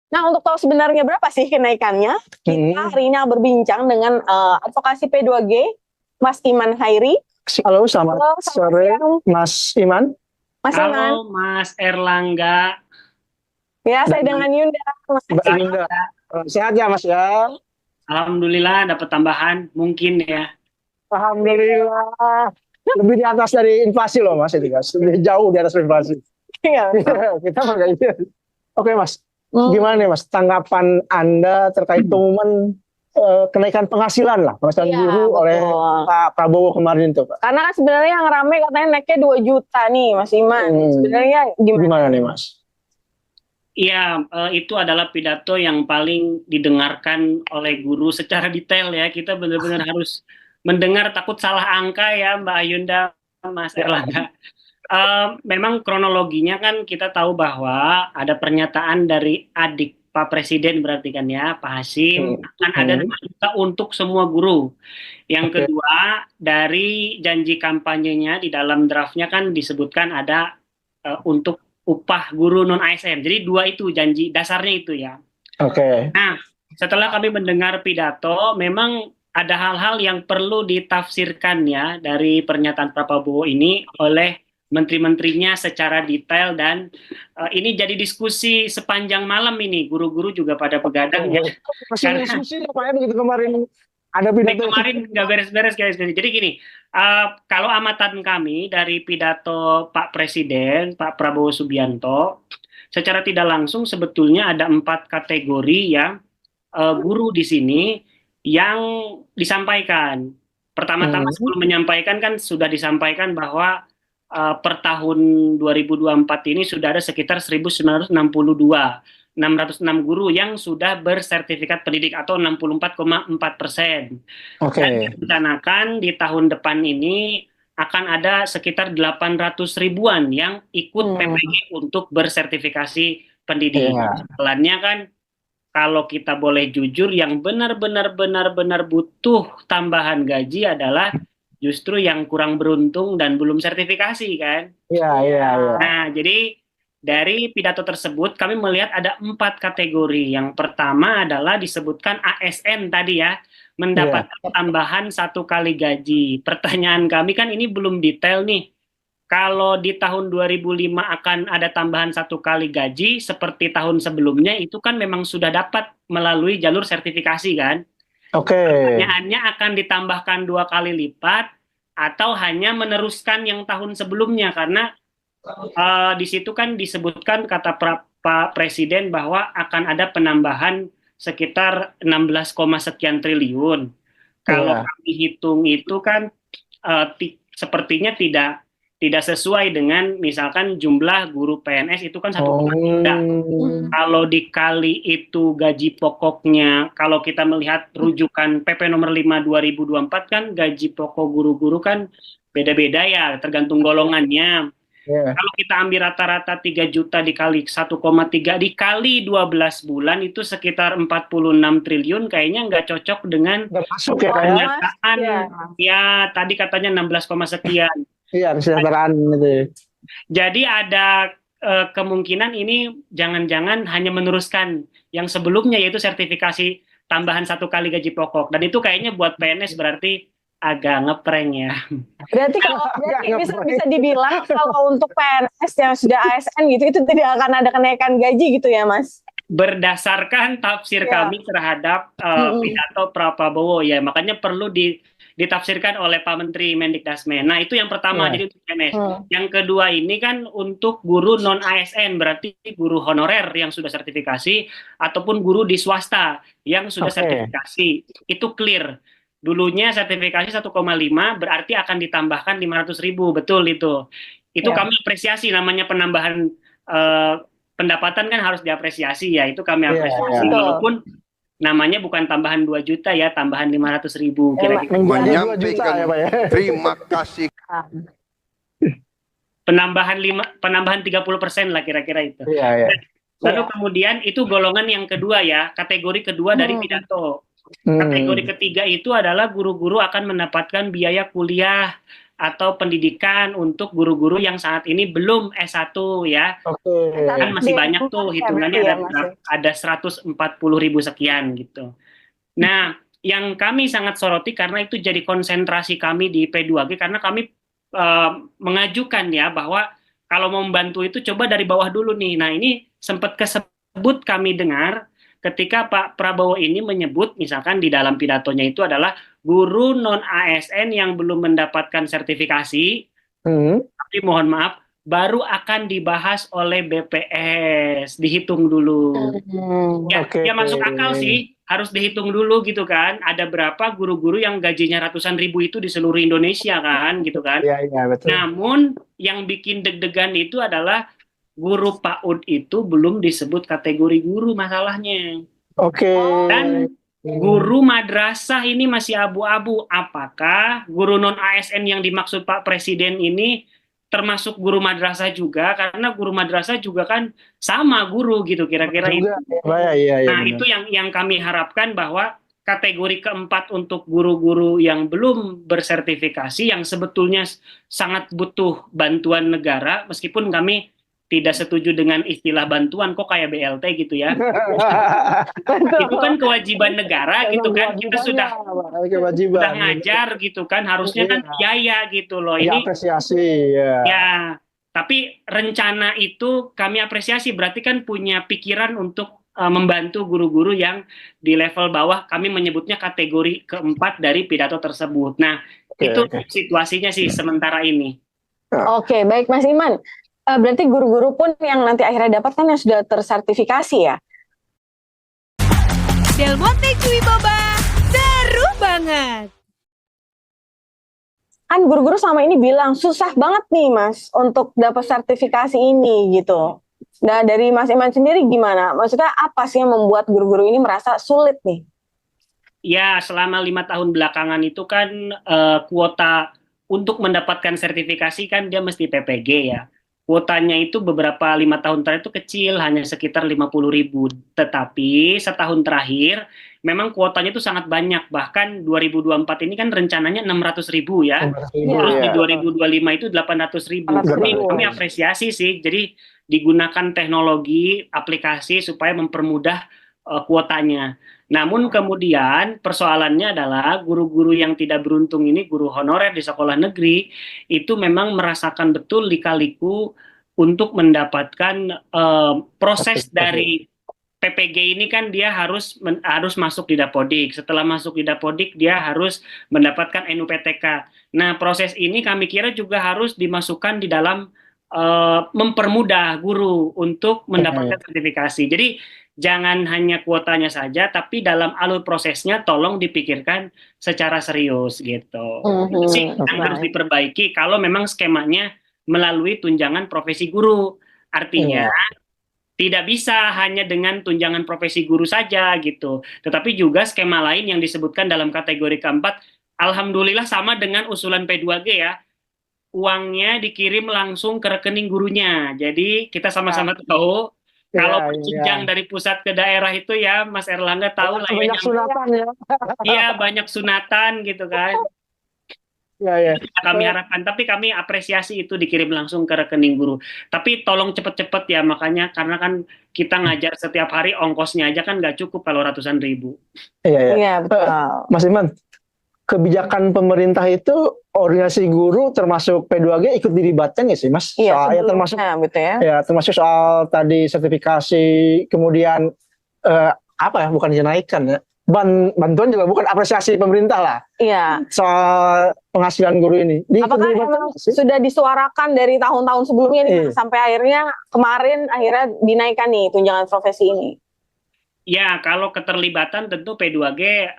Nah, untuk tahu sebenarnya berapa sih kenaikannya, kita hari ini berbincang dengan advokasi P2G, Mas Iman Hairi. Halo, selamat sore, Mas Iman. Mas Iman. Halo, Mas Erlangga. Ya, saya dengan Yunda. Yunda. Sehat ya, Mas ya? Alhamdulillah dapat tambahan, mungkin ya. Alhamdulillah. Lebih di atas dari inflasi loh, Mas, itu guys. Lebih jauh di atas inflasi. Iya. Kita pakai. Oke, Mas. Gimana nih, Mas, tanggapan Anda terkait pengumuman kenaikan penghasilan guru oleh Pak Prabowo kemarin itu, Pak? Karena kan sebenarnya yang rame katanya naiknya 2 juta nih, Mas Iman. Sebenarnya gimana nih, Mas? Iya, itu adalah pidato yang paling didengarkan oleh guru secara detail ya. Kita benar-benar harus mendengar, takut salah angka ya, Mbak Yunda, Mas Erlangga. Memang kronologinya kan kita tahu bahwa ada pernyataan dari adik Pak Presiden berarti kan ya, Pak Hasim, akan ada 5 juta untuk semua guru. Yang kedua, dari janji kampanyenya di dalam draftnya kan disebutkan ada untuk upah guru non ASN. Jadi 2 itu janji dasarnya itu ya. Nah, setelah kami mendengar pidato, memang ada hal-hal yang perlu ditafsirkan ya dari pernyataan Pak Prabowo ini oleh menteri-menterinya secara detail, dan ini jadi diskusi sepanjang malam ini, guru-guru juga pada begadang ya. Karena diskusi apa ya begitu kemarin ada pidato kemarin nggak beres-beres guys. Jadi gini, kalau amatan kami dari pidato Pak Presiden, Pak Prabowo Subianto, secara tidak langsung sebetulnya ada 4 kategori yang guru di sini yang disampaikan. Pertama-tama sebelum menyampaikan kan sudah disampaikan bahwa per tahun 2024 ini sudah ada sekitar 606 guru yang sudah bersertifikat pendidik atau 64,4%. Dan direncanakan di tahun depan ini akan ada sekitar 800 ribuan yang ikut PPG untuk bersertifikasi pendidik. Pelannya kan, kalau kita boleh jujur, yang benar-benar butuh tambahan gaji adalah justru yang kurang beruntung dan belum sertifikasi kan. Nah, jadi dari pidato tersebut kami melihat ada 4 kategori. Yang pertama adalah disebutkan ASN tadi ya, mendapatkan tambahan 1 kali gaji. Pertanyaan kami kan ini belum detail nih. Kalau di tahun 2005 akan ada tambahan 1 kali gaji seperti tahun sebelumnya, itu kan memang sudah dapat melalui jalur sertifikasi kan. Pertanyaannya, akan ditambahkan 2 kali lipat atau hanya meneruskan yang tahun sebelumnya, karena di situ kan disebutkan kata Pak Presiden bahwa akan ada penambahan sekitar 16, sekian triliun. Kalau kami hitung itu kan sepertinya tidak sesuai dengan misalkan jumlah guru PNS itu kan 1,3. Kalau dikali itu gaji pokoknya, kalau kita melihat rujukan PP nomor 5 2024 kan gaji pokok guru-guru kan beda-beda ya, tergantung golongannya. Kalau kita ambil rata-rata 3 juta dikali 1,3 dikali 12 bulan itu sekitar 46 triliun, kayaknya nggak cocok dengan pernyataan ya tadi katanya 16, sekian. Kesejahteraan itu. Jadi ada kemungkinan ini jangan-jangan hanya meneruskan yang sebelumnya, yaitu sertifikasi tambahan 1 kali gaji pokok, dan itu kayaknya buat PNS berarti agak ngeprank ya. Berarti kalau bisa dibilang kalau untuk PNS yang sudah ASN gitu itu tidak akan ada kenaikan gaji gitu ya, Mas? Berdasarkan tafsir kami terhadap pidato Prabowo ya, makanya perlu ditafsirkan oleh Pak Menteri Mendikdasmen. Nah, itu yang pertama, jadi untuk PNS. Yang kedua ini kan untuk guru non ASN, berarti guru honorer yang sudah sertifikasi ataupun guru di swasta yang sudah sertifikasi. Itu clear. Dulunya sertifikasi 1,5 berarti akan ditambahkan 500 ribu, betul itu. Itu kami apresiasi, namanya penambahan pendapatan kan harus diapresiasi ya, itu kami apresiasi. Walaupun namanya bukan tambahan 2 juta ya, tambahan 500 ribu. Kira-kira. Menyampaikan terima kasih. Penambahan 30% lah kira-kira itu. Lalu kemudian itu golongan yang kedua ya, kategori kedua dari pidato. Kategori ketiga itu adalah guru-guru akan mendapatkan biaya kuliah atau pendidikan untuk guru-guru yang saat ini belum S1 ya. Oke. Kan masih banyak tuh hitungannya Ya, ada 140.000 sekian gitu. Nah, yang kami sangat soroti karena itu jadi konsentrasi kami di P2G karena kami mengajukan ya bahwa kalau mau membantu itu coba dari bawah dulu nih. Nah, ini sempat kesebut kami dengar ketika Pak Prabowo ini menyebut misalkan di dalam pidatonya itu adalah guru non ASN yang belum mendapatkan sertifikasi, tapi mohon maaf, baru akan dibahas oleh BPS, dihitung dulu. Ya masuk akal sih, harus dihitung dulu gitu kan. Ada berapa guru-guru yang gajinya ratusan ribu itu di seluruh Indonesia kan, gitu kan. Iya, betul. Namun yang bikin deg-degan itu adalah guru PAUD itu belum disebut kategori guru masalahnya. Oke. Dan guru madrasah ini masih abu-abu. Apakah guru non ASN yang dimaksud Pak Presiden ini termasuk guru madrasah juga? Karena guru madrasah juga kan sama guru gitu kira-kira itu. Iya, nah itu yang kami harapkan bahwa kategori keempat untuk guru-guru yang belum bersertifikasi yang sebetulnya sangat butuh bantuan negara meskipun kami tidak setuju dengan istilah bantuan kok kayak BLT gitu ya. Itu kan kewajiban negara gitu kan. Kita sudah ngajar gitu kan. Harusnya kan biaya gitu loh. Ini apresiasi ya. Ya, tapi rencana itu kami apresiasi berarti kan punya pikiran untuk membantu guru-guru yang di level bawah. Kami menyebutnya kategori keempat dari pidato tersebut. Nah, itu situasinya sih sementara ini. Oke, baik Mas Iman. Berarti guru-guru pun yang nanti akhirnya dapat kan yang sudah tersertifikasi ya? Del Monte Cuy Boba, seru banget. Kan guru-guru selama ini bilang susah banget nih Mas untuk dapat sertifikasi ini gitu. Nah dari Mas Iman sendiri gimana? Maksudnya apa sih yang membuat guru-guru ini merasa sulit nih? Ya selama 5 tahun belakangan itu kan kuota untuk mendapatkan sertifikasi kan dia mesti PPG ya. Kuotanya itu beberapa 5 tahun terakhir itu kecil, hanya sekitar 50.000. Tetapi setahun terakhir, memang kuotanya itu sangat banyak. Bahkan 2024 ini kan rencananya 600.000 ya. Terus di 2025 itu 800.000. Kami apresiasi sih, jadi digunakan teknologi, aplikasi supaya mempermudah kuotanya. Namun kemudian persoalannya adalah guru-guru yang tidak beruntung ini, guru honorer di sekolah negeri, itu memang merasakan betul lika-liku untuk mendapatkan proses dari PPG ini kan dia harus masuk di Dapodik. Setelah masuk di Dapodik dia harus mendapatkan NUPTK. Nah proses ini kami kira juga harus dimasukkan di dalam mempermudah guru untuk mendapatkan sertifikasi. Jadi jangan hanya kuotanya saja, tapi dalam alur prosesnya tolong dipikirkan secara serius gitu. Itu sih yang harus diperbaiki kalau memang skemanya melalui tunjangan profesi guru. Artinya tidak bisa hanya dengan tunjangan profesi guru saja gitu. Tetapi juga skema lain yang disebutkan dalam kategori keempat, alhamdulillah sama dengan usulan P2G ya. Uangnya dikirim langsung ke rekening gurunya. Jadi kita sama-sama tahu kalau jenjang dari pusat ke daerah itu ya Mas Erlangga tahu lah banyak sunatan ya. Iya banyak sunatan gitu kan. Ya. Kami harapkan, tapi kami apresiasi itu dikirim langsung ke rekening guru. Tapi tolong cepet-cepet ya, makanya karena kan kita ngajar setiap hari ongkosnya aja kan nggak cukup kalau ratusan ribu. Iya betul. Mas Iman, kebijakan pemerintah itu organisasi guru termasuk P2G ikut dilibatkan ya sih Mas? Iya, termasuk gitu ya. Ya termasuk soal tadi sertifikasi, kemudian bukan dinaikkan ya, bantuan juga bukan, apresiasi pemerintah lah. Iya. Soal penghasilan guru ini. Apakah emang sudah disuarakan dari tahun-tahun sebelumnya nih sampai akhirnya kemarin dinaikkan nih tunjangan profesi ini? Ya, kalau keterlibatan tentu P2G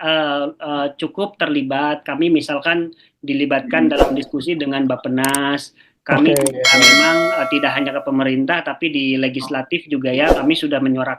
cukup terlibat. Kami misalkan dilibatkan dalam diskusi dengan Bappenas. Kami memang tidak hanya ke pemerintah, tapi di legislatif juga ya, kami sudah menyuarakan